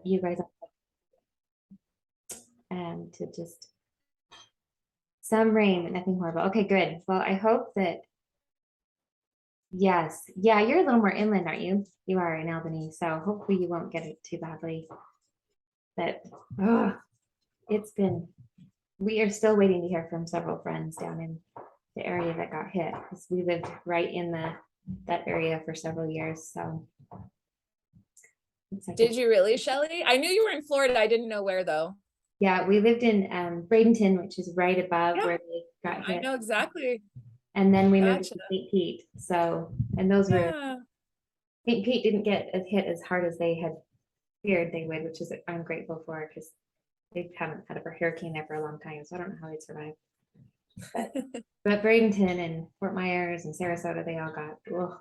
you guys to just some rain, but nothing horrible. Okay, good. Well, I hope that, yes. Yeah, you're a little more inland, aren't you? You are in Albany, so hopefully you won't get it too badly. But it's been, we are still waiting to hear from several friends down in the area that got hit because we lived right in that area for several years. So like Did you really, Shelley? I knew you were in Florida. I didn't know where though. yeah, we lived in Bradenton, which is right above Yeah, where they got I hit. know exactly. And then we moved Gotcha. to St. Pete. So, and those were, Yeah. St. Pete didn't get hit as hard as they had feared they would, which is I'm grateful for because they haven't had a hurricane there for a long time. So I don't know how they'd survive. But Bradenton and Fort Myers and Sarasota, they all got, ugh.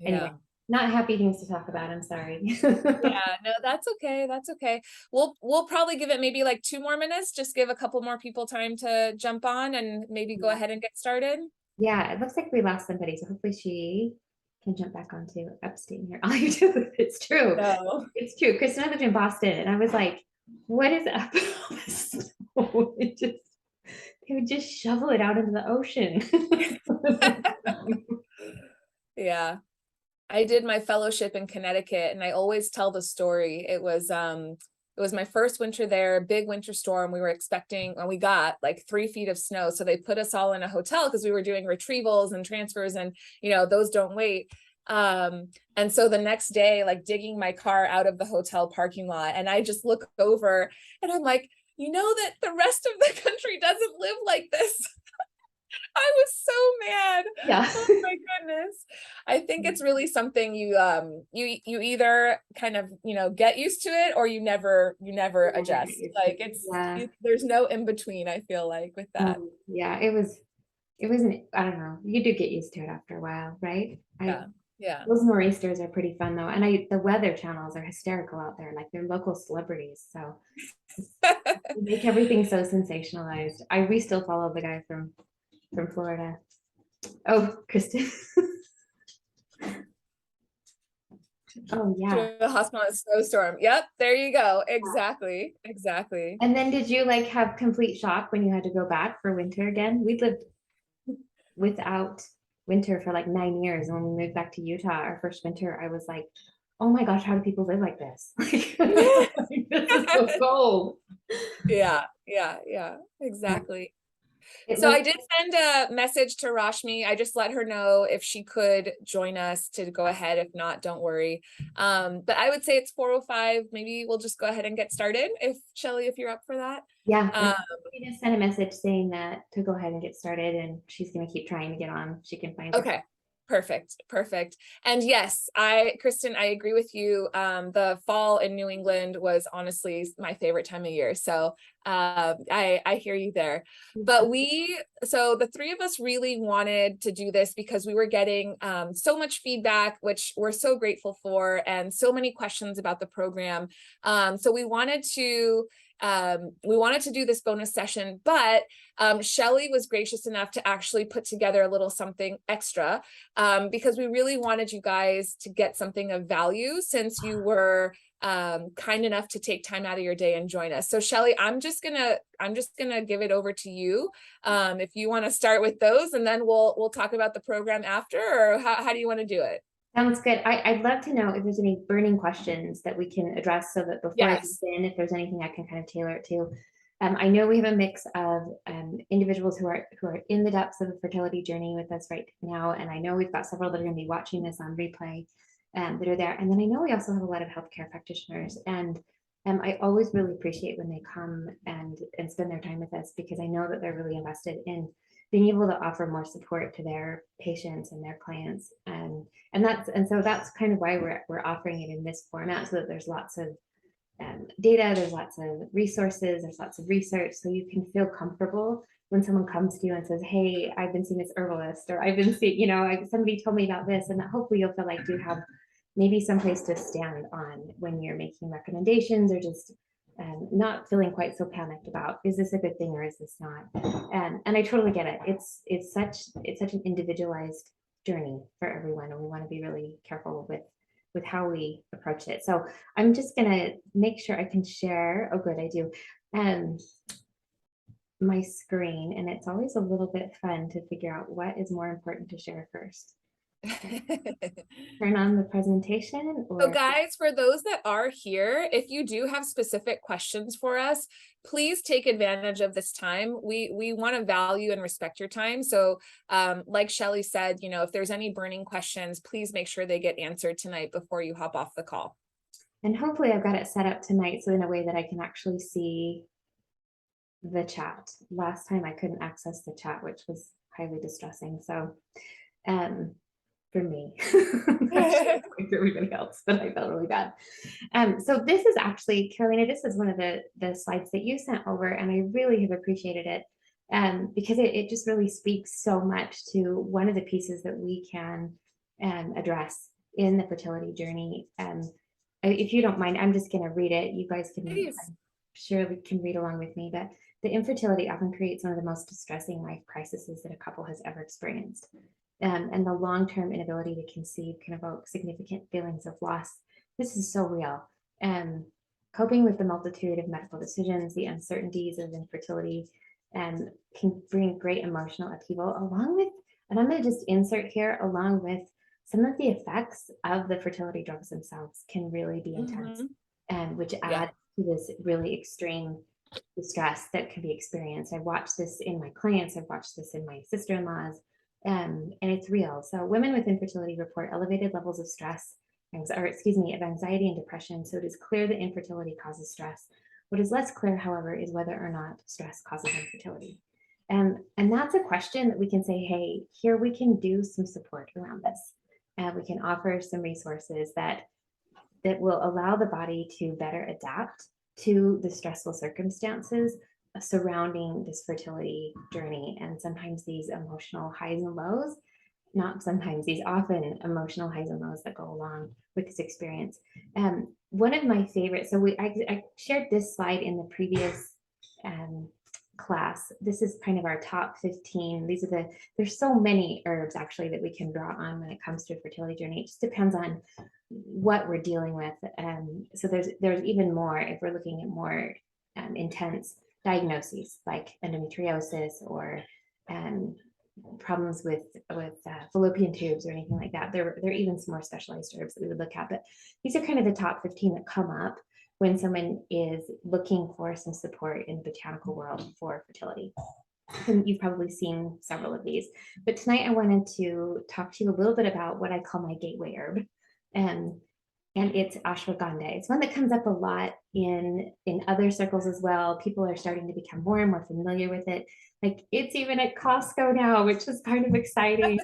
Anyway, Yeah. not happy things to talk about. I'm sorry. Yeah, no, that's okay. That's okay. We'll probably give it maybe like 2 more minutes, just give a couple more people time to jump on and maybe go Yeah. ahead and get started. Yeah, it looks like we lost somebody. So hopefully she can jump back onto upstate here. All you do, it's true. No. It's true. Chris and I lived in Boston and I was like, what is up with all this snow? They would just shovel it out into the ocean. Yeah. I did my fellowship in Connecticut and I always tell the story. It was my first winter there, big winter storm. We were expecting, and we got like 3 feet of snow. So they put us all in a hotel because we were doing retrievals and transfers and those don't wait. And so the next day, like digging my car out of the hotel parking lot, and I just look over and I'm like, you know that the rest of the country doesn't live like this. I was so mad. Yeah. Oh my goodness. I think it's really something you either kind of, get used to it or you never adjust. Like Yeah. there's no in between, I feel like, with that. Yeah, it wasn't, I don't know. You do get used to it after a while, right? Yeah. Yeah. Those nor'easters are pretty fun though. And the weather channels are hysterical out there. Like they're local celebrities. So they make everything so sensationalized. We still follow the guy from Florida. Oh, Kristen. Oh yeah. The hospital in a snowstorm. Yep, there you go. Exactly. Exactly. And then did you like have complete shock when you had to go back for winter again? We lived without winter for like 9 years. And when we moved back to Utah, our first winter, I was like, oh my gosh, how do people live like this? Like, this is so cold. Yeah, yeah, yeah, exactly. It So was, I did send a message to Rashmi. I just let her know if she could join us to go ahead. If not, don't worry. But I would say it's 4:05. Maybe we'll just go ahead and get started. If Shelley, if you're up for that. yeah. Um, We just sent a message saying that to go ahead and get started, and she's going to keep trying to get on. She can find her. okay. Perfect. Perfect. And yes, Kristen, I agree with you. The fall in New England was honestly my favorite time of year. So I hear you there. But so the three of us really wanted to do this because we were getting so much feedback, which we're so grateful for, and so many questions about the program. So we wanted to do this bonus session, but Shelley was gracious enough to actually put together a little something extra because we really wanted you guys to get something of value since you were kind enough to take time out of your day and join us. So Shelley, I'm just gonna give it over to you. If you want to start with those and then we'll talk about the program after, or how do you want to do it? Sounds good. I'd love to know if there's any burning questions that we can address so that before I Yes. begin, if there's anything I can kind of tailor it to. I know we have a mix of individuals who are in the depths of the fertility journey with us right now, and I know we've got several that are going to be watching this on replay that are there. And then I know we also have a lot of healthcare practitioners, and I always really appreciate when they come and spend their time with us because I know that they're really invested in being able to offer more support to their patients and their clients, and so that's kind of why we're offering it in this format so that there's lots of data, there's lots of resources, there's lots of research, so you can feel comfortable when someone comes to you and says, hey, I've been seeing this herbalist, or I've been seeing, somebody told me about this, and that hopefully you'll feel like you have maybe some place to stand on when you're making recommendations or just not feeling quite so panicked about, is this a good thing or is this not? And I totally get it. It's such an individualized journey for everyone, and we want to be really careful with with how we approach it. So I'm just gonna make sure I can share. Oh, good, I do. Um, my screen, and it's always a little bit fun to figure out what is more important to share first. Turn on the presentation, So or guys, for those that are here, if you do have specific questions for us, please take advantage of this time. We want to value and respect your time. So like Shelly said, you know, if there's any burning questions, please make sure they get answered tonight before you hop off the call. and hopefully I've got it set up tonight so in a way that I can actually see the chat. Last time I couldn't access the chat, which was highly distressing. So for me, for everybody else, but I felt really bad. So this is actually, Carolina, this is one of the slides that you sent over, and I really have appreciated it because it just really speaks so much to one of the pieces that we can address in the fertility journey. If you don't mind, I'm just going to read it. You guys can, I'm sure we can read along with me, but the infertility often creates one of the most distressing life crises that a couple has ever experienced. And the long-term inability to conceive can evoke significant feelings of loss. This is so real. Coping with the multitude of medical decisions, the uncertainties of infertility, can bring great emotional upheaval, along with, and I'm going to just insert here, along with some of the effects of the fertility drugs themselves can really be intense, which add to this really extreme distress that can be experienced. I watched this in my clients, I've watched this in my sister-in-laws, and it's real. So women with infertility report elevated levels of stress, or excuse me, of anxiety and depression. So it is clear that infertility causes stress. What is less clear, however, is whether or not stress causes infertility. And that's a question that we can say, hey, here we can do some support around this. We can offer some resources that will allow the body to better adapt to the stressful circumstances surrounding this fertility journey, and sometimes these emotional highs and lows, not sometimes, these often emotional highs and lows that go along with this experience. One of my favorites, so I shared this slide in the previous class. This is kind of our top 15. These are there's so many herbs actually that we can draw on when it comes to a fertility journey. It just depends on what we're dealing with. So there's even more if we're looking at more intense diagnoses like endometriosis or problems with fallopian tubes or anything like that. There are even some more specialized herbs that we would look at, but these are kind of the top 15 that come up when someone is looking for some support in the botanical world for fertility. And you've probably seen several of these, but tonight I wanted to talk to you a little bit about what I call my gateway herb. And it's ashwagandha. It's one that comes up a lot in other circles as well. People are starting to become more and more familiar with it. Like it's even at Costco now, which is kind of exciting.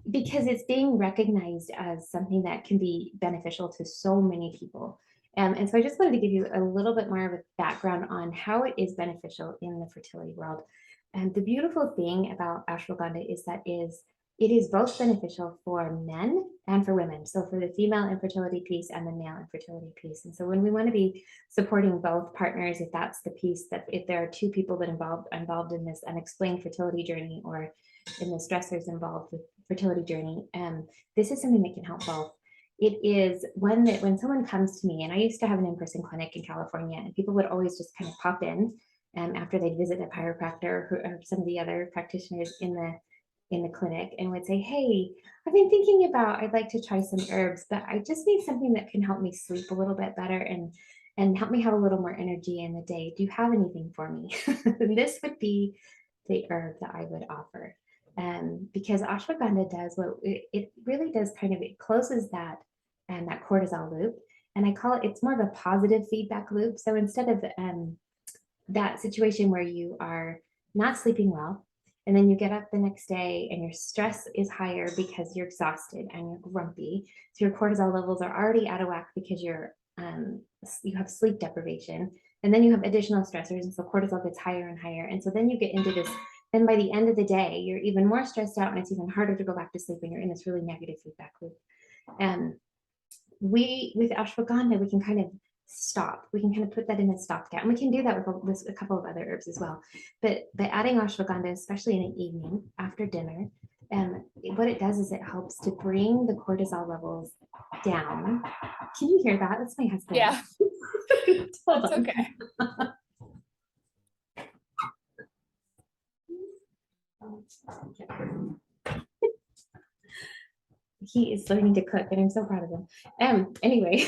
Because it's being recognized as something that can be beneficial to so many people. And so I just wanted to give you a little bit more of a background on how it is beneficial in the fertility world. And the beautiful thing about ashwagandha is that it is both beneficial for men and for women. So for the female infertility piece and the male infertility piece. And so when we want to be supporting both partners, if that's the piece, that if there are two people that involved in this unexplained fertility journey or in the stressors involved with fertility journey, this is something that can help both. It is one that when someone comes to me, and I used to have an in-person clinic in California, and people would always just kind of pop in after they'd visit a chiropractor or some of the other practitioners in the clinic and would say, hey, I've been thinking about, I'd like to try some herbs, but I just need something that can help me sleep a little bit better and help me have a little more energy in the day. Do you have anything for me? And this would be the herb that I would offer. Because ashwagandha does what it really does, kind of, it closes that cortisol loop. And I call it, it's more of a positive feedback loop. So instead of that situation where you are not sleeping well, and then you get up the next day and your stress is higher because you're exhausted and you're grumpy. So your cortisol levels are already out of whack because you have sleep deprivation. And then you have additional stressors. And so cortisol gets higher and higher. And so then you get into this, then by the end of the day, you're even more stressed out and it's even harder to go back to sleep when you're in this really negative feedback loop. With ashwagandha, we can kind of stop. We can kind of put that in a stopgap, and we can do that with a couple of other herbs as well. But by adding ashwagandha, especially in the evening after dinner, what it does is it helps to bring the cortisol levels down. Can you hear that? That's my husband. Yeah, Hold that's on. okay. He is learning to cook, and I'm so proud of him. Anyway,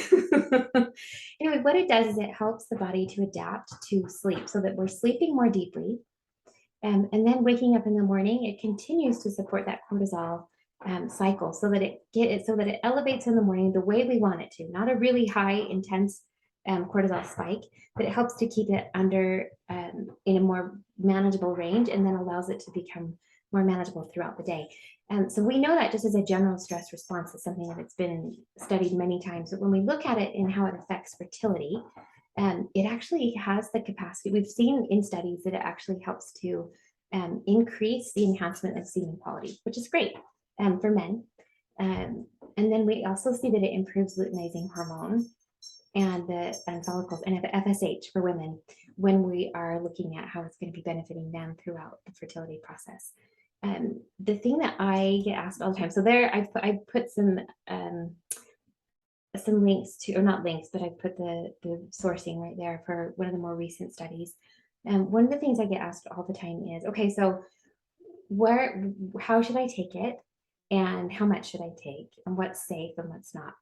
anyway, what it does is it helps the body to adapt to sleep so that we're sleeping more deeply. And then waking up in the morning, it continues to support that cortisol cycle so that it elevates in the morning the way we want it to, not a really high, intense cortisol spike, but it helps to keep it under in a more manageable range, and then allows it to become more manageable throughout the day. So we know that just as a general stress response is something that's been studied many times. But when we look at it and how it affects fertility, it actually has the capacity. We've seen in studies that it actually helps to increase the enhancement of semen quality, which is great for men. And then we also see that it improves luteinizing hormone and the follicles and FSH for women when we are looking at how it's going to be benefiting them throughout the fertility process. The thing that I get asked all the time, so there I put some links to, or not links, but I put the sourcing right there for one of the more recent studies. And one of the things I get asked all the time is, okay, so how should I take it? And how much should I take? And what's safe and what's not?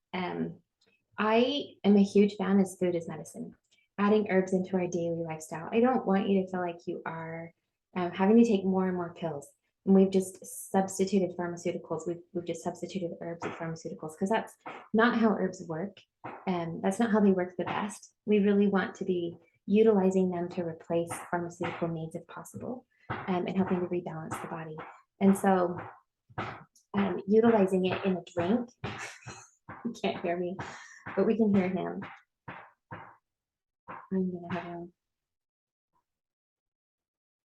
I am a huge fan of food as medicine, adding herbs into our daily lifestyle. I don't want you to feel like you are having to take more and more pills. And we've just substituted pharmaceuticals. We've just substituted herbs with pharmaceuticals, because that's not how herbs work. That's not how they work the best. We really want to be utilizing them to replace pharmaceutical needs if possible, and helping to rebalance the body. And so utilizing it in a drink, you can't hear me, but we can hear him. I'm gonna have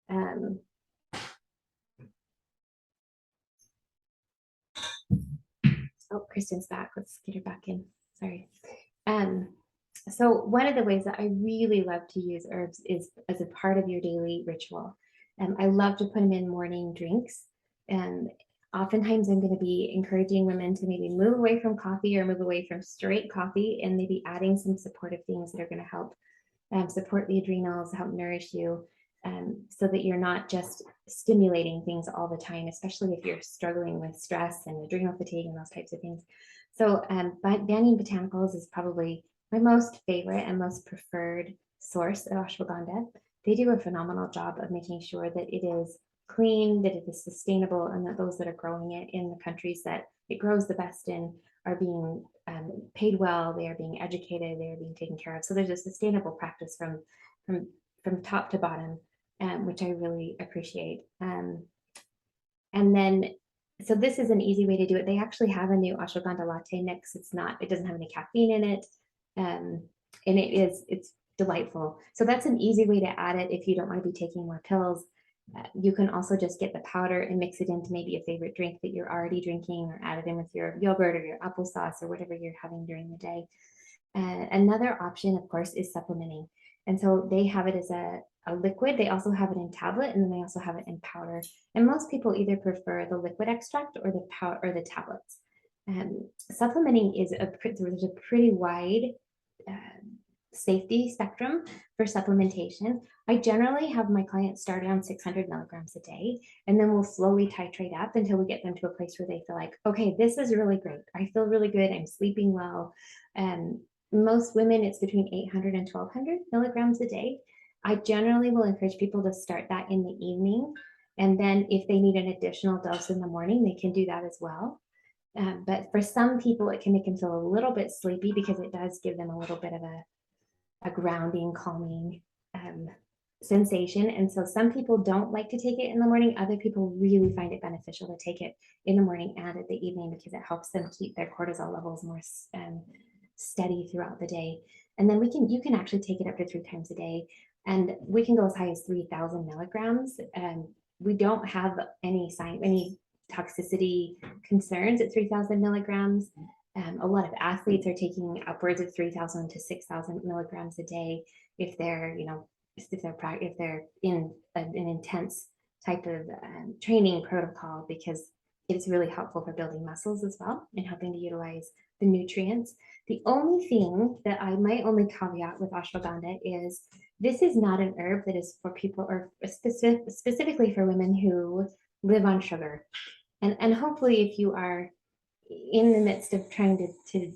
him. Oh, Kristen's back. Let's get her back in. Sorry. So one of the ways that I really love to use herbs is as a part of your daily ritual. I love to put them in morning drinks. And oftentimes I'm going to be encouraging women to maybe move away from coffee or move away from straight coffee, and maybe adding some supportive things that are going to help support the adrenals, help nourish you, so that you're not just stimulating things all the time, especially if you're struggling with stress and adrenal fatigue and those types of things. So Banyan Botanicals is probably my most favorite and most preferred source of ashwagandha. They do a phenomenal job of making sure that it is clean, that it is sustainable, and that those that are growing it in the countries that it grows the best in are being paid well, they are being educated, they are being taken care of. So there's a sustainable practice from top to bottom, which I really appreciate. And then, so this is an easy way to do it. They actually have a new ashwagandha latte mix. It doesn't have any caffeine in it. And it's delightful. So that's an easy way to add it if you don't want to be taking more pills. You can also just get the powder and mix it into maybe a favorite drink that you're already drinking, or add it in with your yogurt or your applesauce or whatever you're having during the day. Another option, of course, is supplementing. And so they have it as a liquid. They also have it in tablet, and then they also have it in powder. And most people either prefer the liquid extract or the powder or the tablets. Supplementing there's a pretty wide safety spectrum for supplementation. I generally have my clients start on 600 milligrams a day, and then we'll slowly titrate up until we get them to a place where they feel like, okay, this is really great. I feel really good. I'm sleeping well. Most women, it's between 800 and 1200 milligrams a day. I generally will encourage people to start that in the evening. And then if they need an additional dose in the morning, they can do that as well. But for some people, it can make them feel a little bit sleepy, because it does give them a little bit of a grounding, calming sensation. And so some people don't like to take it in the morning. Other people really find it beneficial to take it in the morning and at the evening, because it helps them keep their cortisol levels more steady throughout the day. And then you can actually take it up to 3 times a day, and we can go as high as 3,000 milligrams. We don't have any toxicity concerns at 3,000 milligrams. A lot of athletes are taking upwards of 3,000 to 6,000 milligrams a day if they're in an intense type of training protocol, because It's really helpful for building muscles as well and helping to utilize the nutrients. The only thing that I might only caveat with ashwagandha is this is not an herb that is for people, or specifically for women who live on sugar. And hopefully if you are in the midst of trying to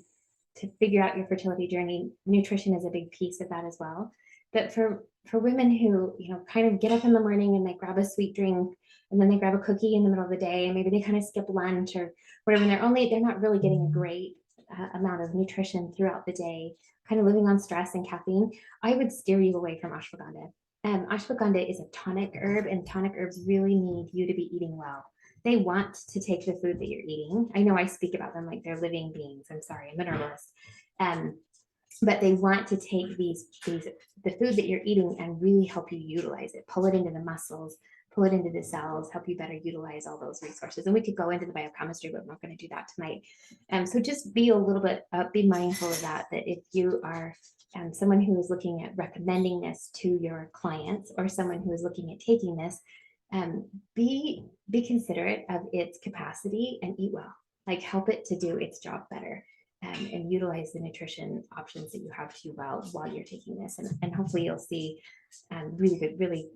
figure out your fertility journey, nutrition is a big piece of that as well. But for women who, kind of get up in the morning and they grab a sweet drink and then they grab a cookie in the middle of the day, and maybe they kind of skip lunch or whatever, and they're not really getting a great amount of nutrition throughout the day, kind of living on stress and caffeine, I would steer you away from ashwagandha. Ashwagandha is a tonic herb, and tonic herbs really need you to be eating well. They want to take the food that you're eating. I know I speak about them like they're living beings. I'm sorry, a mineralist. But they want to take the food that you're eating and really help you utilize it, pull it into the muscles, pull it into the cells, help you better utilize all those resources. And we could go into the biochemistry, but we're not going to do that tonight. So just be a little bit, be mindful of that if you are someone who is looking at recommending this to your clients, or someone who is looking at taking this, be considerate of its capacity and eat well, like help it to do its job better, and utilize the nutrition options that you have to you well while you're taking this. And hopefully you'll see really good, really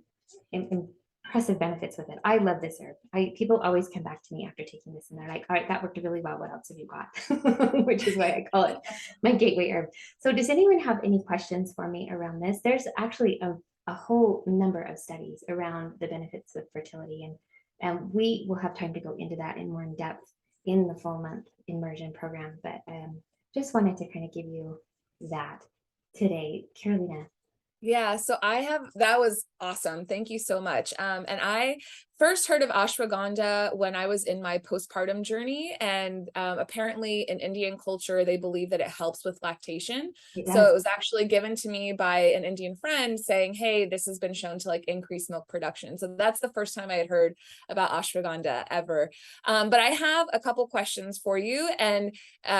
impressive benefits with it. I love this herb. People always come back to me after taking this and they're like, all right, that worked really well. What else have you got? Which is why I call it my gateway herb. So does anyone have any questions for me around this? There's actually a whole number of studies around the benefits of fertility, and we will have time to go into that in more in depth in the full month immersion program. But just wanted to kind of give you that today, Carolina. Yeah, so that was awesome. Thank you so much. And I first heard of ashwagandha when I was in my postpartum journey. And apparently in Indian culture, they believe that it helps with lactation. So it was actually given to me by an Indian friend saying, hey, this has been shown to like increase milk production. So that's the first time I had heard about ashwagandha ever. But I have a couple questions for you, and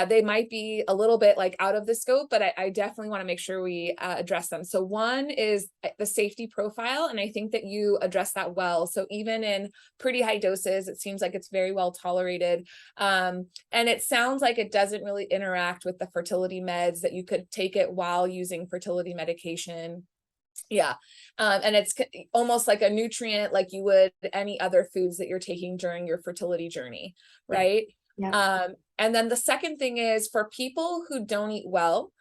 they might be a little bit like out of the scope, but I definitely want to make sure we address them. So one is the safety profile, and I think that you address that well. So even in pretty high doses, it seems like it's very well tolerated. And it sounds like it doesn't really interact with the fertility meds, that you could take it while using fertility medication. Yeah. And it's almost like a nutrient, like you would any other foods that you're taking during your fertility journey, right? Yeah. And then the second thing is for people who don't eat well,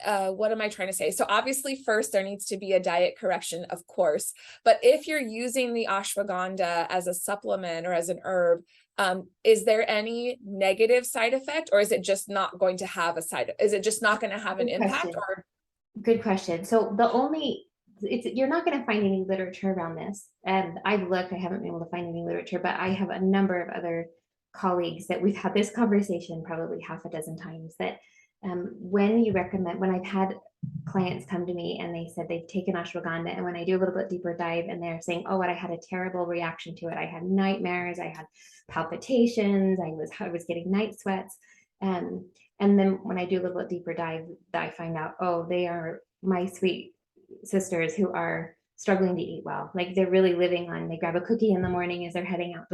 what am I trying to say? So obviously first there needs to be a diet correction, of course, but if you're using the ashwagandha as a supplement or as an herb, is there any negative side effect, or is it just not going to have is it just not going to have an impact? Or good question. So you're not going to find any literature around this. And I've looked, I haven't been able to find any literature, but I have a number of other colleagues that we've had this conversation probably half a dozen times, that when I've had clients come to me and they said they've taken ashwagandha, and when I do a little bit deeper dive and they're saying, oh, I had a terrible reaction to it. I had nightmares, I had palpitations, I was getting night sweats. And then when I do a little bit deeper dive, I find out, oh, they are my sweet sisters who are struggling to eat well. Like they're really living on, they grab a cookie in the morning as they're heading out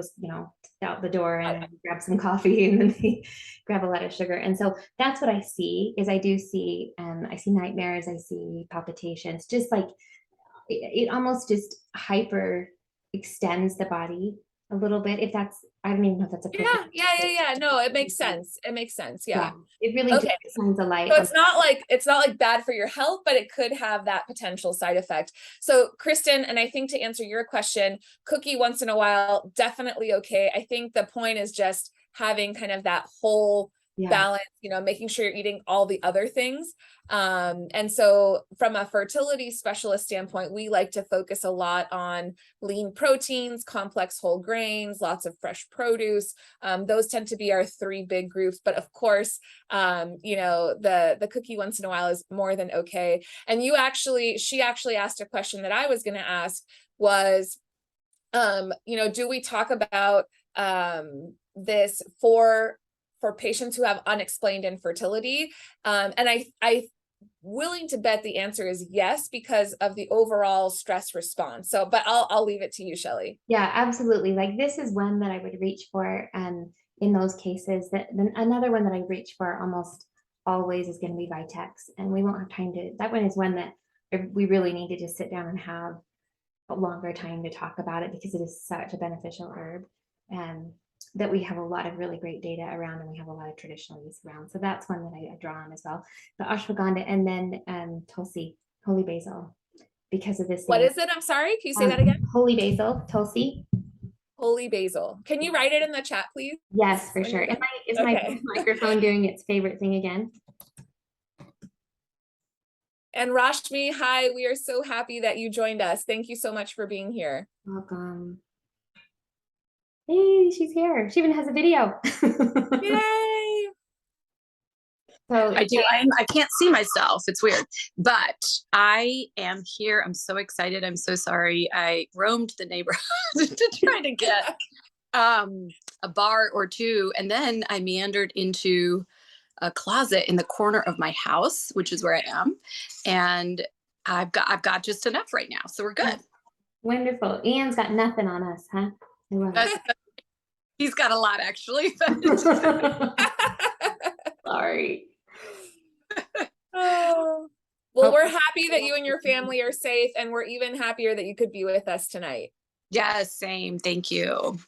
out the door, and grab some coffee, and then they grab a lot of sugar. And so that's what I see I see nightmares, I see palpitations, just like it almost just hyper extends the body a little bit. If that's, I don't even know if that's a yeah. No, it makes sense. Yeah. It really okay. just shines a light. So it's not like bad for your health, but it could have that potential side effect. So Kristen, and I think to answer your question, cookie once in a while, definitely okay. I think the point is just having kind of that whole balance, making sure you're eating all the other things. And so from a fertility specialist standpoint, we like to focus a lot on lean proteins, complex whole grains, lots of fresh produce. Those tend to be our three big groups. But of course, the cookie once in a while is more than okay. And she actually asked a question that I was going to ask was, do we talk about this for patients who have unexplained infertility? And I willing to bet the answer is yes, because of the overall stress response. So, but I'll leave it to you, Shelley. Yeah, absolutely. Like this is one that I would reach for in those cases. That then another one that I reach for almost always is going to be Vitex, and we won't have time to. That one is one that we really need to just sit down and have a longer time to talk about it because it is such a beneficial herb, and that we have a lot of really great data around, and we have a lot of traditional use around. So that's one that I draw on as well. The ashwagandha, and then Tulsi, holy basil, because of this. What is it? I'm sorry. Can you say that again? Holy basil, Tulsi. Holy basil. Can you write it in the chat, please? Yes, for sure. Is my Okay. microphone doing its favorite thing again? And Rashmi, hi, we are so happy that you joined us. Thank you so much for being here. Welcome. Hey, she's here. She even has a video. Yay! So I do. I can't see myself. It's weird, but I am here. I'm so excited. I'm so sorry. I roamed the neighborhood to try to get a bar or two, and then I meandered into a closet in the corner of my house, which is where I am, and I've got just enough right now, so we're good. Wonderful. Ian's got nothing on us, huh? I love it. He's got a lot, actually. Sorry. Oh. Well, we're happy that you and your family are safe, and we're even happier that you could be with us tonight. Yes, same. Thank you.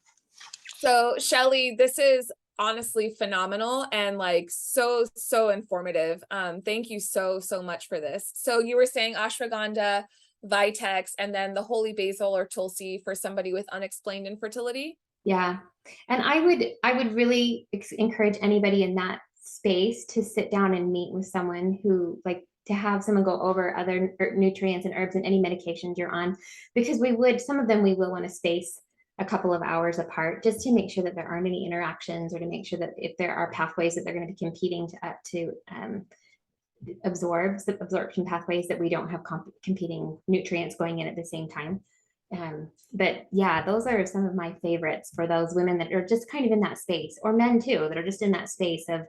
So, Shelley, this is honestly phenomenal and like so informative. Thank you so much for this. So you were saying ashwagandha, Vitex, and then the holy basil or Tulsi for somebody with unexplained infertility. Yeah. And I would really encourage anybody in that space to sit down and meet with someone who, like, to have someone go over other nutrients and herbs and any medications you're on, because some of them we will want to space a couple of hours apart just to make sure that there aren't any interactions, or to make sure that if there are pathways that they're going to be competing to absorption pathways, that we don't have competing nutrients going in at the same time. But yeah, those are some of my favorites for those women that are just kind of in that space, or men too, that are just in that space of,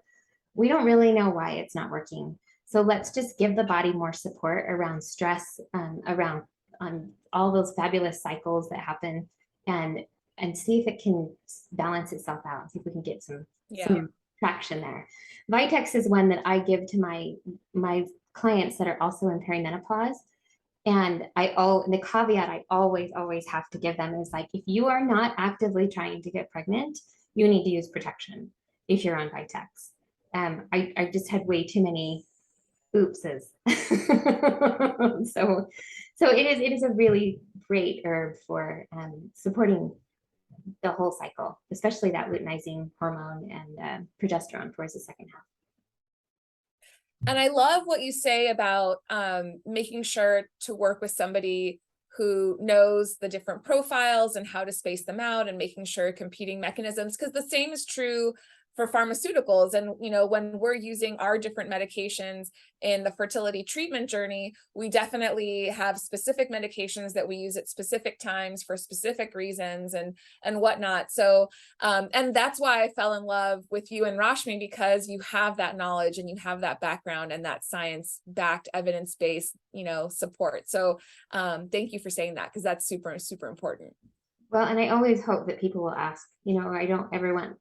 we don't really know why it's not working. So let's just give the body more support around stress, around on all those fabulous cycles that happen, and see if it can balance itself out. See if we can get some traction there. Vitex is one that I give to my clients that are also in perimenopause. And the caveat I always have to give them is, like, if you are not actively trying to get pregnant, you need to use protection if you're on Vitex. I just had way too many oopses. so it is a really great herb for supporting the whole cycle, especially that luteinizing hormone and progesterone towards the second half. And I love what you say about making sure to work with somebody who knows the different profiles and how to space them out, and making sure competing mechanisms, because the same is true for pharmaceuticals. And, you know, when we're using our different medications in the fertility treatment journey, we definitely have specific medications that we use at specific times for specific reasons and whatnot. So, and that's why I fell in love with you and Rashmi, because you have that knowledge and you have that background and that science-backed, evidence-based, you know, support. So thank you for saying that, because that's super important. Well, and I always hope that people will ask. You know, I don't ever want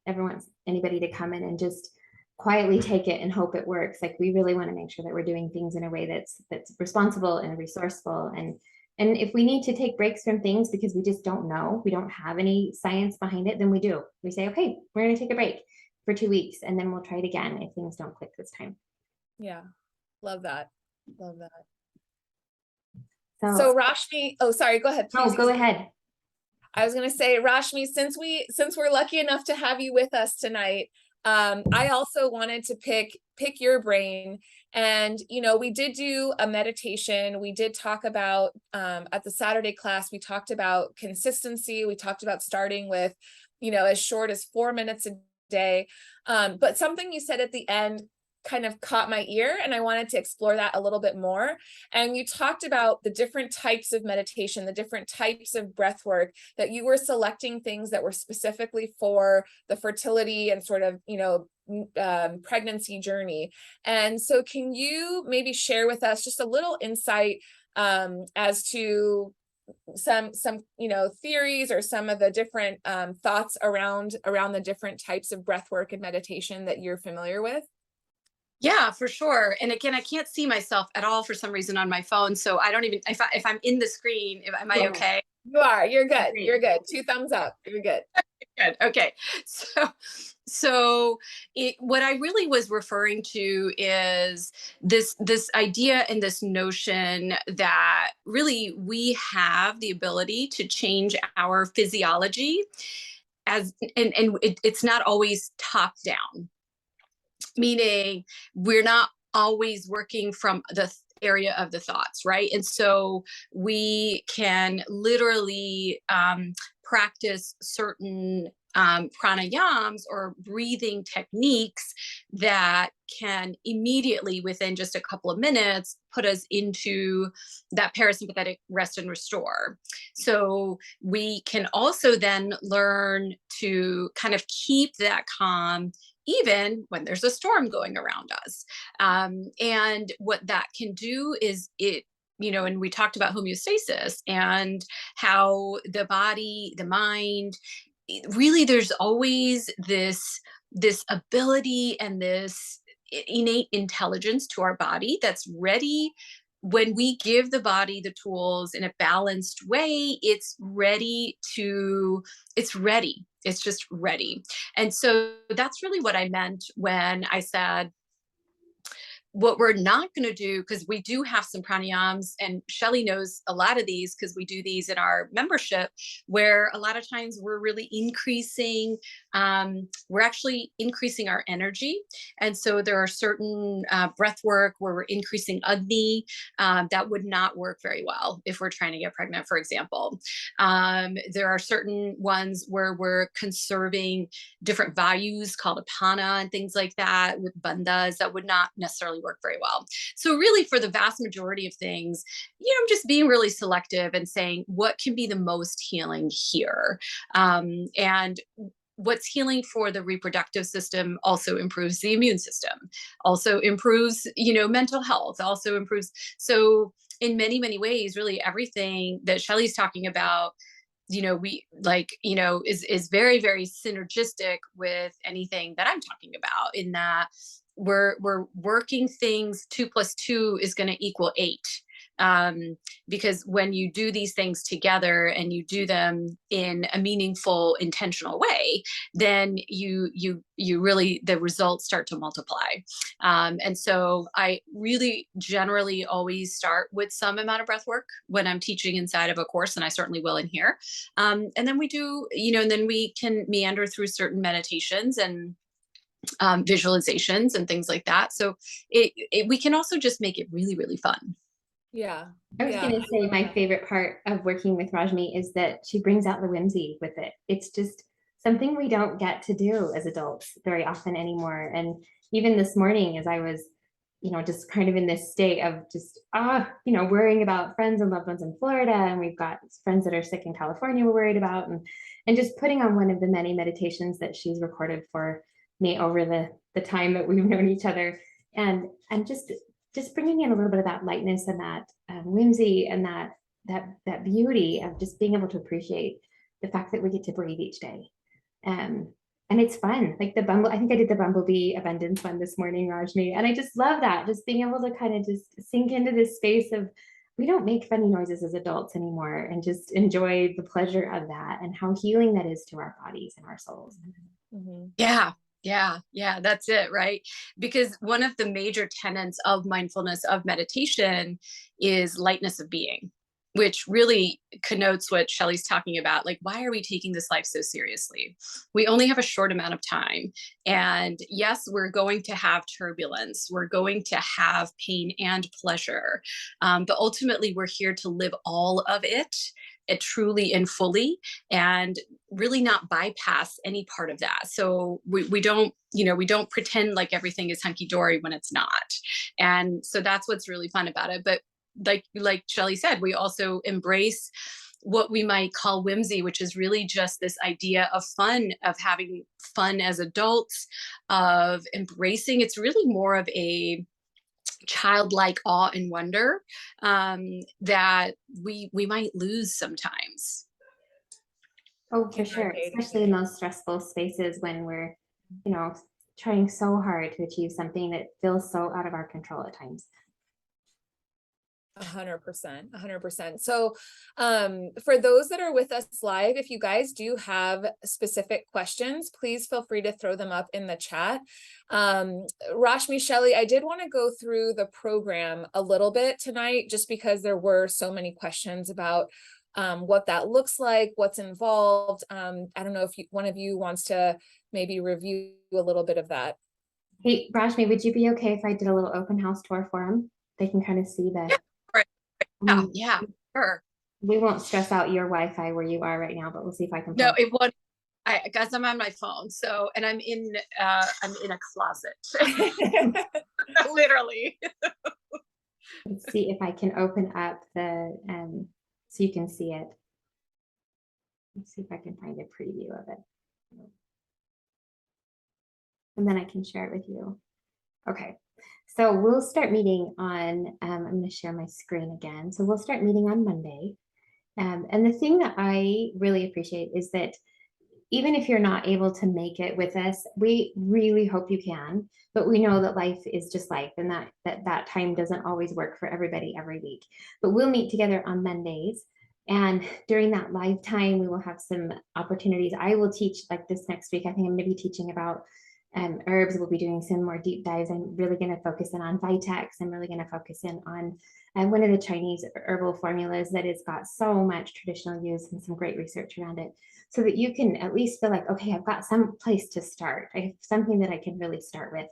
anybody to come in and just quietly take it and hope it works. Like, we really want to make sure that we're doing things in a way that's responsible and resourceful. And if we need to take breaks from things because we just don't know, we don't have any science behind it, then we do. We say, okay, we're going to take a break for 2 weeks, and then we'll try it again if things don't click this time. Yeah, love that. Love that. So Rashmi, oh, sorry, go ahead. Please. No, go ahead. I was going to say, Rashmi, since we're lucky enough to have you with us tonight, I also wanted to pick your brain. And, you know, we did do a meditation. We did talk about, at the Saturday class, we talked about consistency. We talked about starting with, you know, as short as 4 minutes a day. But something you said at the end kind of caught my ear, and I wanted to explore that a little bit more. And you talked about the different types of meditation, the different types of breath work, that you were selecting things that were specifically for the fertility and sort of, you know, pregnancy journey. And so can you maybe share with us just a little insight as to some theories or some of the different thoughts around the different types of breath work and meditation that you're familiar with? Yeah, for sure. And again, I can't see myself at all for some reason on my phone. So I don't even, if I'm in the screen, am I Yeah. okay? You are, you're good. Great. You're good. 2 thumbs up. You're good. Good. Okay. So what I really was referring to is this idea and this notion that really we have the ability to change our physiology it's not always top down, meaning we're not always working from the area of the thoughts, right? And so we can literally practice certain pranayams or breathing techniques that can immediately, within just a couple of minutes, put us into that parasympathetic rest and restore. So we can also then learn to kind of keep that calm even when there's a storm going around us. And what that can do is and we talked about homeostasis and how the body, the mind, really there's always this ability and this innate intelligence to our body that's ready. When we give the body the tools in a balanced way, it's ready. It's just ready. And so that's really what I meant when I said, what we're not going to do, because we do have some pranayams, and Shelley knows a lot of these because we do these in our membership, where a lot of times we're really we're actually increasing our energy. And so there are certain breath work where we're increasing Agni that would not work very well if we're trying to get pregnant, for example. There are certain ones where we're conserving different values called Apana and things like that with bandhas that would not necessarily work very well. So really for the vast majority of things, I'm just being really selective and saying what can be the most healing here. And what's healing for the reproductive system also improves the immune system, also improves, mental health, also improves. So in many, many ways, really everything that Shelley's talking about, we is very, very synergistic with anything that I'm talking about, in that we're working things. 2 + 2 is going to equal 8. Because when you do these things together and you do them in a meaningful, intentional way, then you really, the results start to multiply. And so I really generally always start with some amount of breath work when I'm teaching inside of a course, and I certainly will in here. And then we do, and then we can meander through certain meditations and visualizations and things like that. So we can also just make it really, really fun. Yeah. I was going to say my favorite part of working with Rajmi is that she brings out the whimsy with it. It's just something we don't get to do as adults very often anymore. And even this morning, as I was, just kind of in this state of just, worrying about friends and loved ones in Florida, and we've got friends that are sick in California we're worried about, and just putting on one of the many meditations that she's recorded for me over the time that we've known each other, and just bringing in a little bit of that lightness and that whimsy and that beauty of just being able to appreciate the fact that we get to breathe each day. And it's fun. Like I think I did the bumblebee abundance one this morning, Rajmi, and I just love that. Just being able to kind of just sink into this space of, we don't make funny noises as adults anymore, and just enjoy the pleasure of that and how healing that is to our bodies and our souls. Mm-hmm. Yeah, that's it, right? Because one of the major tenets of mindfulness, of meditation, is lightness of being, which really connotes what Shelley's talking about. Like, why are we taking this life so seriously? We only have a short amount of time. And yes, we're going to have turbulence. We're going to have pain and pleasure. But ultimately, we're here to live all of it truly and fully, and really not bypass any part of that. So we don't pretend like everything is hunky-dory when it's not. And so that's what's really fun about it. But like Shelley said, we also embrace what we might call whimsy, which is really just this idea of fun, of having fun as adults, of embracing. It's really more of a childlike awe and wonder that we might lose sometimes. Oh, for sure, Agreed. especially in those stressful spaces when we're, you know, trying so hard to achieve something that feels so out of our control at times. 100%. So, for those that are with us live, if you guys do have specific questions, please feel free to throw them up in the chat. Rashmi, Shelley, I did want to go through the program a little bit tonight, just because there were so many questions about what that looks like, what's involved. I don't know if one of you wants to maybe review a little bit of that. Hey, Rashmi, would you be okay if I did a little open house tour for them? They can kind of see the. Yeah, sure. We won't stress out your Wi-Fi where you are right now, but we'll see if I can. No, it won't. Guys, I'm on my phone, so, and I'm in a closet, literally. Let's see if I can open up the so you can see it. Let's see if I can find a preview of it, and then I can share it with you. Okay, so we'll start meeting on. I'm going to share my screen again. So we'll start meeting on Monday, and the thing that I really appreciate is that even if you're not able to make it with us, we really hope you can, but we know that life is just life, and that time doesn't always work for everybody every week. But we'll meet together on Mondays, and during that live time, we will have some opportunities. I will teach, like this next week, I think I'm going to be teaching about herbs. We'll be doing some more deep dives. I'm really going to focus in on Vitex. I'm really going to focus in on one of the Chinese herbal formulas that has got so much traditional use and some great research around it, so that you can at least feel like, okay, I've got some place to start. I have something that I can really start with.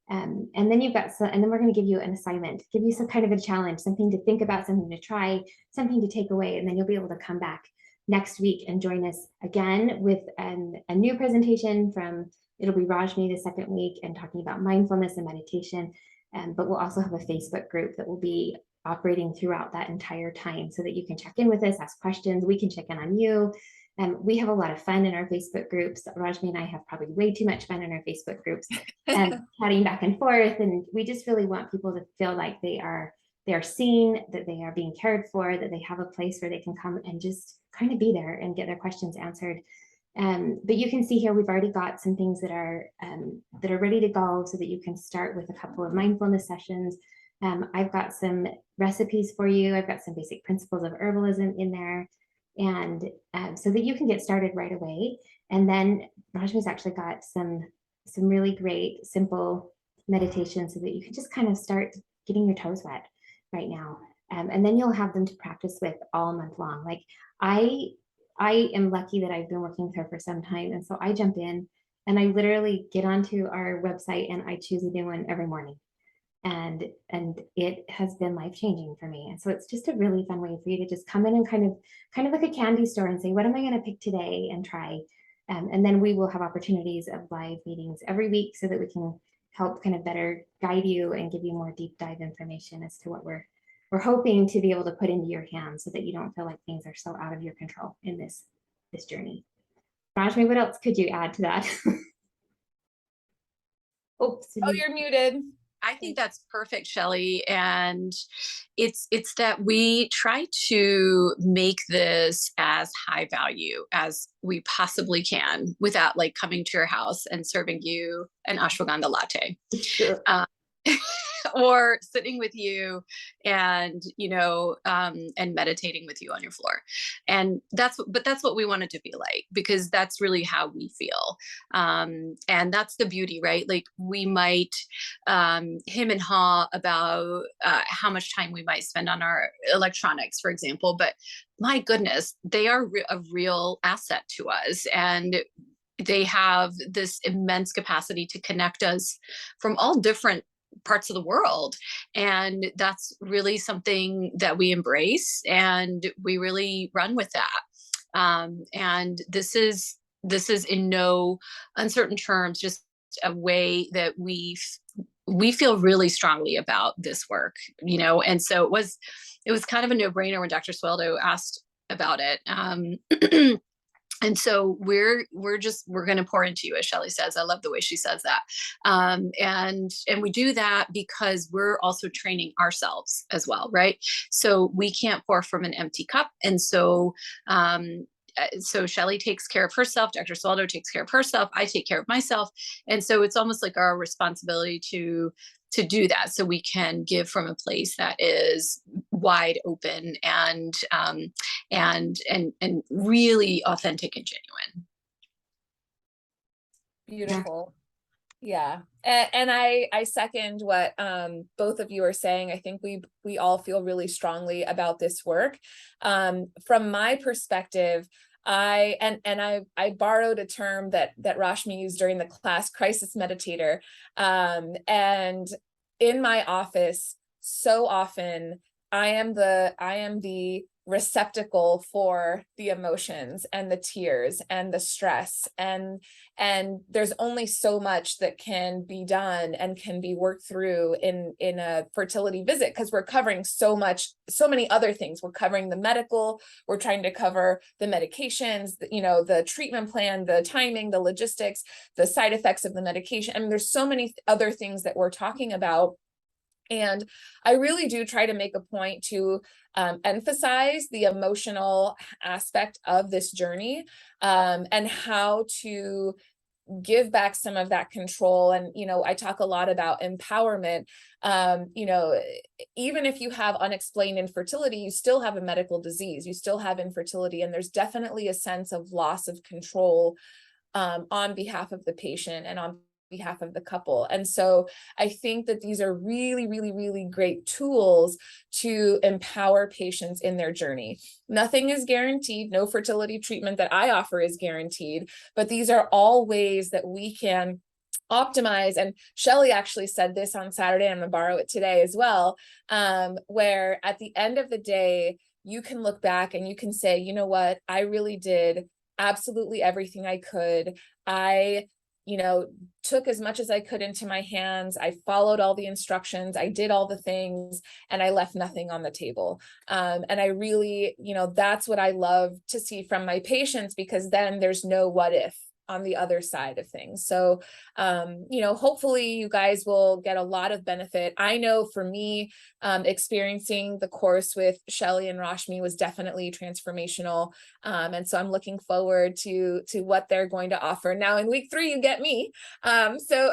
And then you've got, and then we're going to give you an assignment, give you some kind of a challenge, something to think about, something to try, something to take away, and then you'll be able to come back next week and join us again with a new presentation from. It'll be Rajni the second week and talking about mindfulness and meditation. But we'll also have a Facebook group that will be operating throughout that entire time, so that you can check in with us, ask questions. We can check in on you. We have a lot of fun in our Facebook groups. Rajni and I have probably way too much fun in our Facebook groups, chatting back and forth. And we just really want people to feel like they are seen, that they are being cared for, that they have a place where they can come and just kind of be there and get their questions answered. But you can see here, we've already got some things that are ready to go, so that you can start with a couple of mindfulness sessions. I've got some recipes for you. I've got some basic principles of herbalism in there, and so that you can get started right away. And then Rajmi's actually got some really great simple meditations, so that you can just kind of start getting your toes wet right now. And then you'll have them to practice with all month long. Like I am lucky that I've been working with her for some time. And so I jump in and I literally get onto our website and I choose a new one every morning. And it has been life-changing for me. And so it's just a really fun way for you to just come in and kind of like a candy store and say, what am I going to pick today, and try. And then we will have opportunities of live meetings every week, so that we can help kind of better guide you and give you more deep dive information as to what we're hoping to be able to put into your hands, so that you don't feel like things are so out of your control in this journey. Rajmi, what else could you add to that? Oops. Oh, you're muted. I think that's perfect, Shelley. And it's that we try to make this as high value as we possibly can, without like coming to your house and serving you an ashwagandha latte. Sure. Or sitting with you and, and meditating with you on your floor. And that's what we want it to be like, because that's really how we feel. And that's the beauty, right? Like we might him and haw about how much time we might spend on our electronics, for example, but my goodness, they are a real asset to us. And they have this immense capacity to connect us from all different parts of the world. And that's really something that we embrace, and we really run with that. And this is in no uncertain terms just a way that we feel really strongly about this work, and so it was kind of a no-brainer when Dr. Sweldo asked about it. And so we're going to pour into you, as Shelley says. I love the way she says that. And we do that because we're also training ourselves as well, right? So we can't pour from an empty cup. And so Shelley takes care of herself, Dr. Swaldo takes care of herself, I take care of myself. And so it's almost like our responsibility to do that, so we can give from a place that is wide open and really authentic and genuine. Beautiful. Yeah. And I second what both of you are saying. I think we all feel really strongly about this work. From my perspective, I borrowed a term that Rashmi used during the class, crisis meditator. And in my office, so often I am the receptacle for the emotions and the tears and the stress, and there's only so much that can be done and can be worked through in a fertility visit, because we're covering so many other things. We're covering the medical, we're trying to cover the medications, the treatment plan, the timing, the logistics, the side effects of the medication. I mean, there's so many other things that we're talking about. And I really do try to make a point to emphasize the emotional aspect of this journey, and how to give back some of that control. And, I talk a lot about empowerment. Even if you have unexplained infertility, you still have a medical disease, you still have infertility, and there's definitely a sense of loss of control on behalf of the patient and on behalf of the couple. And so I think that these are really, really, really great tools to empower patients in their journey. Nothing is guaranteed. No fertility treatment that I offer is guaranteed, but these are all ways that we can optimize. And Shelley actually said this on Saturday, I'm going to borrow it today as well, where at the end of the day, you can look back and you can say, you know what, I really did absolutely everything I could. I took as much as I could into my hands. I followed all the instructions. I did all the things, and I left nothing on the table. And I really, that's what I love to see from my patients, because then there's no what if on the other side of things. So, hopefully you guys will get a lot of benefit. I know for me, experiencing the course with Shelley and Rashmi was definitely transformational. And so I'm looking forward to what they're going to offer. Now in week 3, you get me. So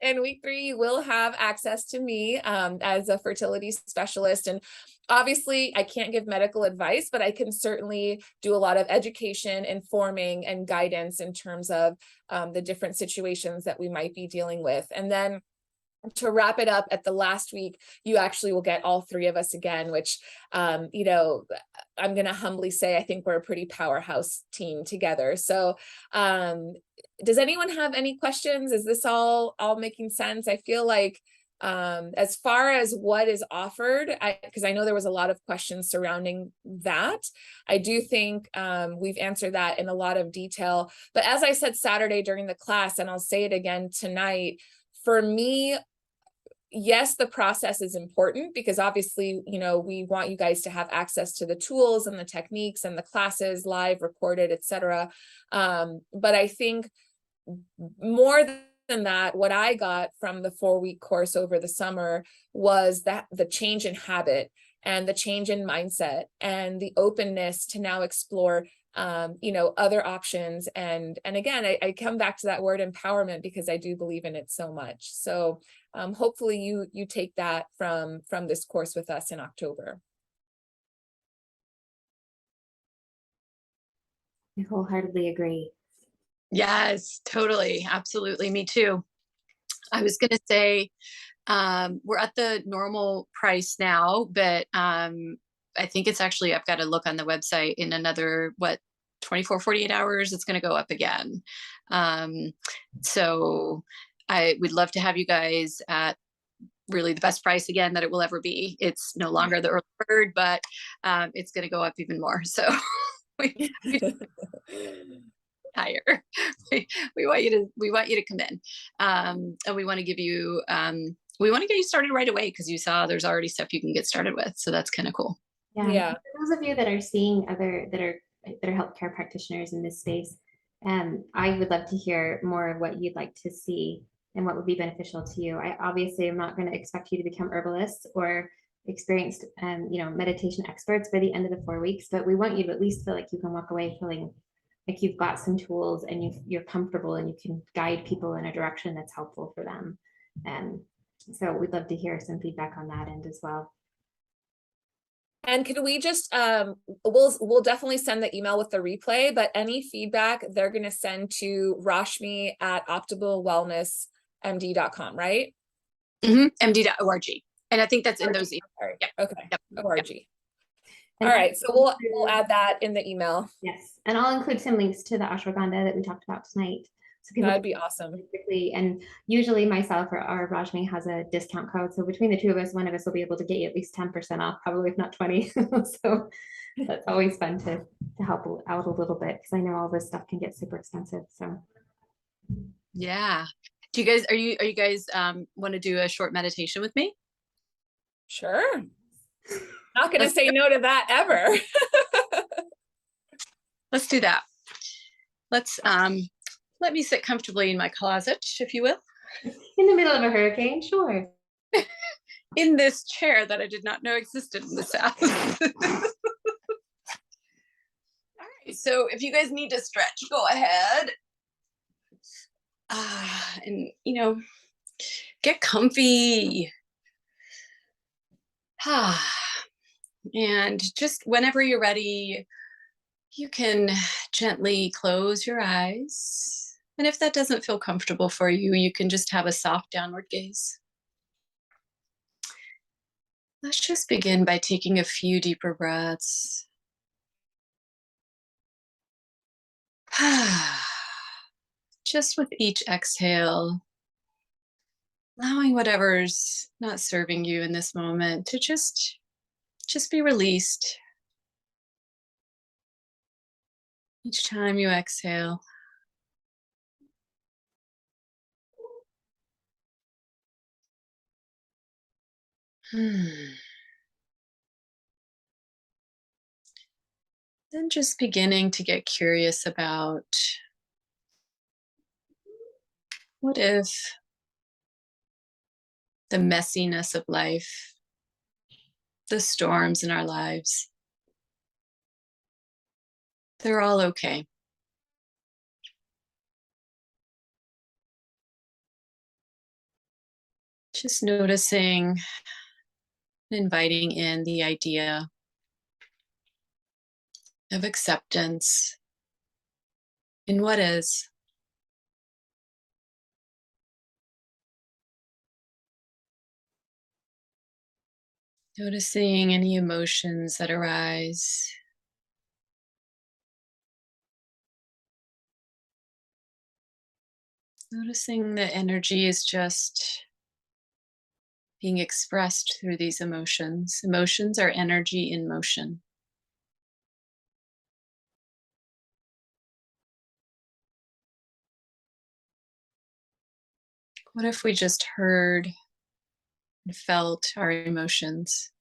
in week 3, you will have access to me as a fertility specialist. And obviously, I can't give medical advice, but I can certainly do a lot of education, informing, and guidance in terms of the different situations that we might be dealing with. And then to wrap it up, at the last week, you actually will get all 3 of us again, which, I'm going to humbly say, I think we're a pretty powerhouse team together. So does anyone have any questions? Is this all making sense? I feel like as far as what is offered, because I know there was a lot of questions surrounding that, I do think we've answered that in a lot of detail. But as I said Saturday during the class, and I'll say it again tonight, for me, yes, the process is important, because obviously, we want you guys to have access to the tools and the techniques and the classes, live, recorded, etc. But I think more than that, what I got from the 4-week course over the summer was that the change in habit and the change in mindset and the openness to now explore other options. And again, I come back to that word empowerment, because I do believe in it so much. So hopefully you take that from this course with us in October. I wholeheartedly agree. Yes, totally. Absolutely. Me too. I was going to say, we're at the normal price now, but I think it's actually, I've got to look on the website in another, 24, 48 hours, it's going to go up again. So we'd love to have you guys at really the best price again that it will ever be. It's no longer the early bird, but it's going to go up even more. So we higher. We want you to come in, and we want to give you we want to get you started right away, because you saw there's already stuff you can get started with. So that's kind of cool. Yeah, Yeah. for those of you that are seeing other that are healthcare practitioners in this space, I would love to hear more of what you'd like to see and what would be beneficial to you. I obviously am not going to expect you to become herbalists or experienced, meditation experts by the end of the 4 weeks, but we want you to at least feel like you can walk away feeling like you've got some tools and you're comfortable and you can guide people in a direction that's helpful for them. And so we'd love to hear some feedback on that end as well. And could we just we'll definitely send the email with the replay, but any feedback they're going to send to Rashmi at optimalwellnessmd.com, right? MD.org. And I think that's in those emails. Sorry. Yep. Okay. Yep. ORG. And All right, so we'll add that in the email. Yes, and I'll include some links to the ashwagandha that we talked about tonight. So people That'd be awesome. quickly, and usually myself or Rajmi has a discount code. So between the two of us, one of us will be able to get you at least 10% off, probably if not 20. So that's always fun to help out a little bit because I know all this stuff can get super expensive. So Yeah. Do you guys, are you guys want to do a short meditation with me? Sure. Not going to say no to that ever. Let's do that. Let's let me sit comfortably in my closet, if you will. in the middle of a hurricane, sure. In this chair that I did not know existed in this house. All right, so if you guys need to stretch, go ahead. And get comfy. And just whenever you're ready, you can gently close your eyes. And if that doesn't feel comfortable for you, you can just have a soft downward gaze. Let's just begin by taking a few deeper breaths. Just with each exhale, allowing whatever's not serving you in this moment to just be released. Each time you exhale. Then just beginning to get curious about what if the messiness of life, the storms in our lives, they're all okay. Just noticing, inviting in the idea of acceptance in what is. Noticing any emotions that arise. Noticing the energy is just being expressed through these emotions. Emotions are energy in motion. What if we just heard and felt our emotions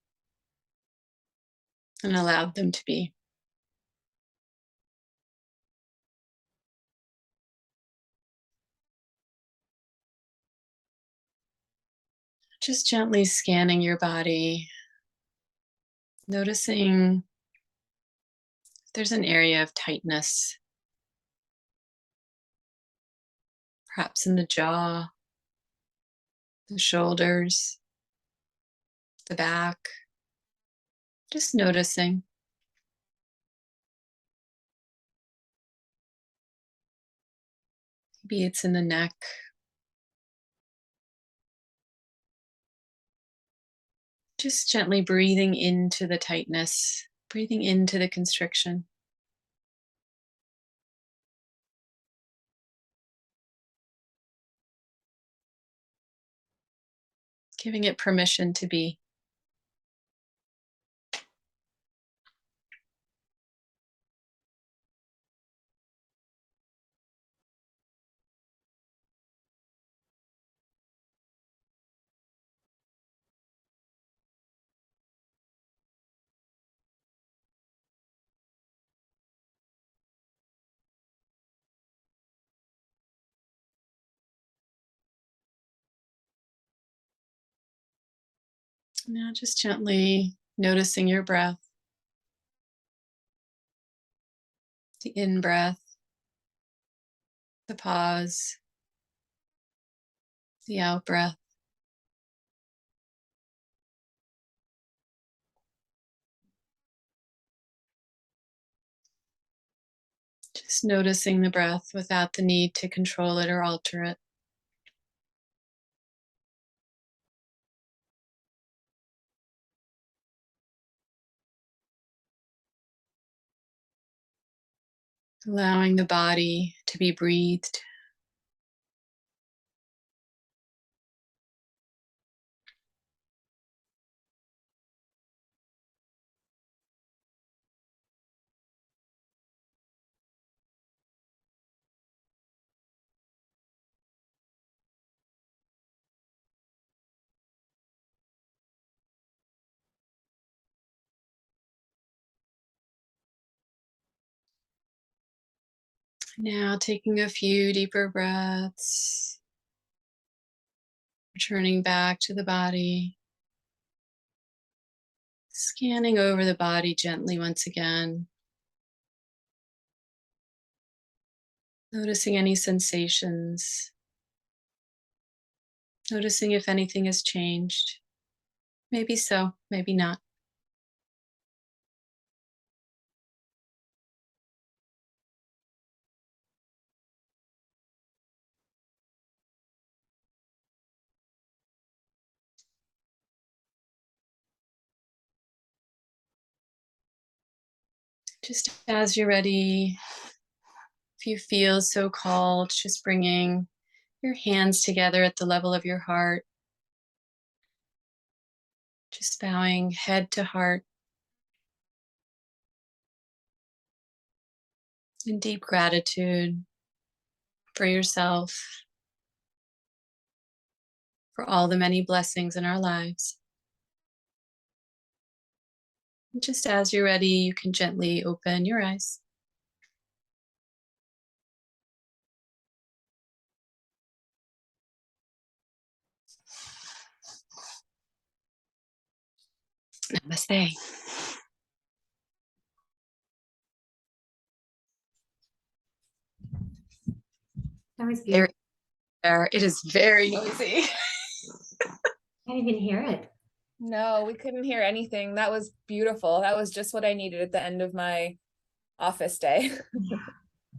and allowed them to be? Just gently scanning your body, noticing if there's an area of tightness, perhaps in the jaw, the shoulders, the back. Just noticing. Maybe it's in the neck. Just gently breathing into the tightness, breathing into the constriction. Giving it permission to be. Now just gently noticing your breath. The in-breath, the pause, the out-breath. Just noticing the breath without the need to control it or alter it. Allowing the body to be breathed. Now taking a few deeper breaths. Returning back to the body. Scanning over the body gently once again. Noticing any sensations. Noticing if anything has changed. Maybe so, maybe not. Just as you're ready, if you feel so called, just bringing your hands together at the level of your heart. Just bowing head to heart in deep gratitude for yourself, for all the many blessings in our lives. And just as you're ready, you can gently open your eyes. Namaste. That was There, beautiful. there. It is very noisy. I can't even hear it. No, we couldn't hear anything. That was beautiful. That was just what I needed at the end of my office day.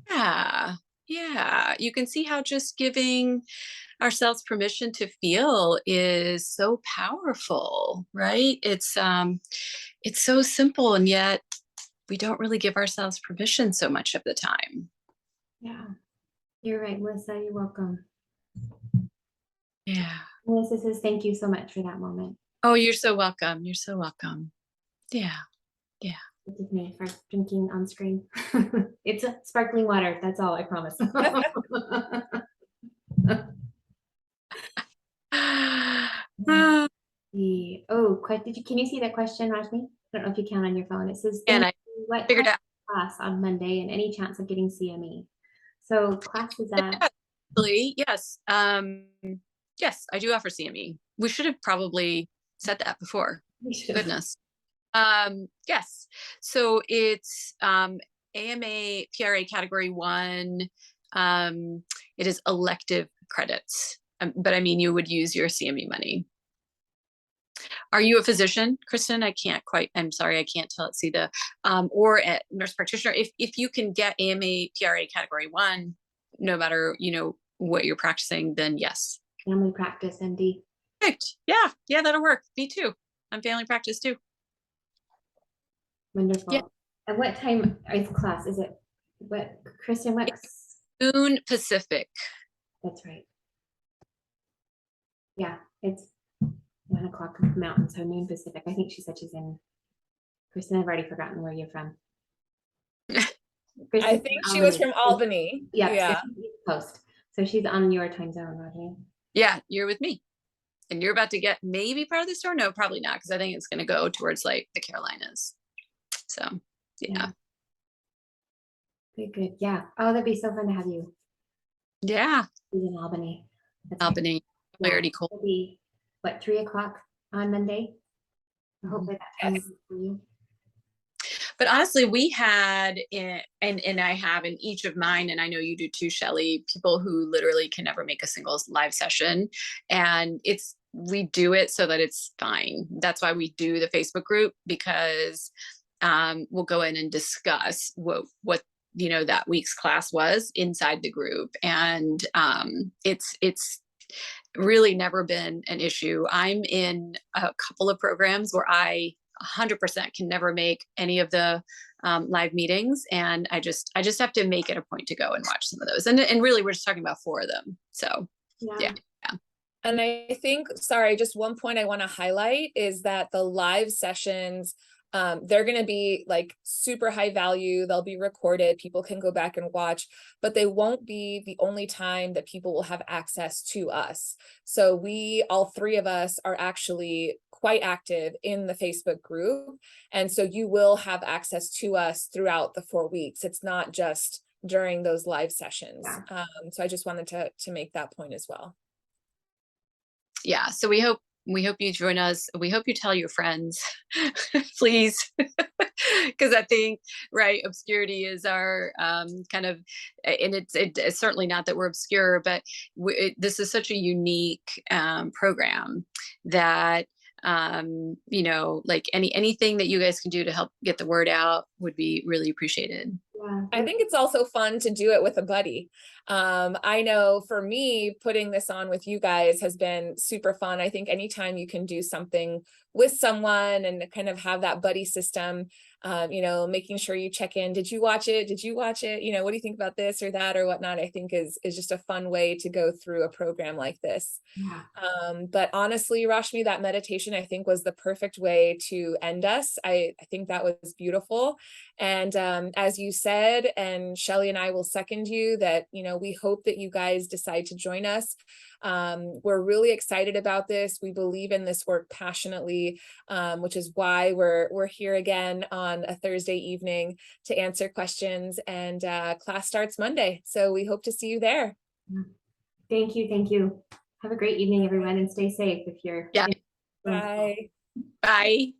Yeah. Yeah. You can see how just giving ourselves permission to feel is so powerful, right? It's so simple, and yet we don't really give ourselves permission so much of the time. Yeah, you're right, Melissa. You're welcome. Yeah. Melissa says thank you so much for that moment. Oh, you're so welcome. You're so welcome. Yeah. Yeah. Forgive me for drinking on screen. It's a sparkling water. That's all, I promise. Can you see that question, Rajni? I don't know if you can on your phone. It says, And I what figured out. class on Monday and any chance of getting CME? So class is at Actually, yes. Yes, I do offer CME. We should have probably said that before. Goodness. Yes. So it's AMA PRA category 1. It is elective credits. But I mean, you would use your CME money. Are you a physician, Kristen? I'm sorry, I can't see the, or a nurse practitioner. If you can get AMA PRA category 1, no matter, what you're practicing, then yes. family practice, MD. Perfect. Yeah, that'll work. Me too. I'm family practice too. Wonderful. Yeah. And what time is class? Is it Kristen, Noon Pacific. That's right. Yeah, it's 1:00 Mountain, so noon Pacific. I think she said she's in. Kristen, I've already forgotten where you're from. I think she was from Albany. Yeah. Post. So she's on your time zone, Rodney. Yeah, you're with me. And you're about to get maybe part of the store? No, probably not, because I think it's going to go towards like the Carolinas. So, yeah. Good. Yeah. Oh, that'd be so fun to have you. Yeah. She's in Albany. Albany. Yeah. Already cold. It'll be, 3:00 on Monday? Hopefully that time Yes. is for you. But honestly, we had and I have in each of mine, and I know you do too, Shelley, people who literally can never make a single live session. And we do it so that it's fine. That's why we do the Facebook group, because we'll go in and discuss what that week's class was inside the group. And it's really never been an issue. I'm in a couple of programs where I 100% can never make any of the live meetings, and I just have to make it a point to go and watch some of those. And really, we're just talking about 4 of them. So yeah. And I think, sorry, just one point I want to highlight is that the live sessions, they're going to be like super high value. They'll be recorded. People can go back and watch, but they won't be the only time that people will have access to us. So all 3 of us are actually quite active in the Facebook group. And so you will have access to us throughout the 4 weeks. It's not just during those live sessions. Yeah. So I just wanted to make that point as well. Yeah, so we hope you join us. We hope you tell your friends, please, because I think, right, obscurity is our kind of, and it's certainly not that we're obscure, but this is such a unique program that like anything that you guys can do to help get the word out would be really appreciated. Yeah. I think it's also fun to do it with a buddy. I know for me, putting this on with you guys has been super fun. I think anytime you can do something with someone and kind of have that buddy system, making sure you check in. Did you watch it? Did you watch it? What do you think about this or that or whatnot? I think is just a fun way to go through a program like this. Yeah. But honestly, Rashmi, that meditation, I think, was the perfect way to end us. I think that was beautiful. And as you said, and Shelley and I will second you that, we hope that you guys decide to join us. We're really excited about this. We believe in this work passionately, which is why we're here again on a Thursday evening to answer questions, and class starts Monday. So we hope to see you there. Thank you. Thank you. Have a great evening, everyone, and stay safe if you're. Yeah. Bye. Bye.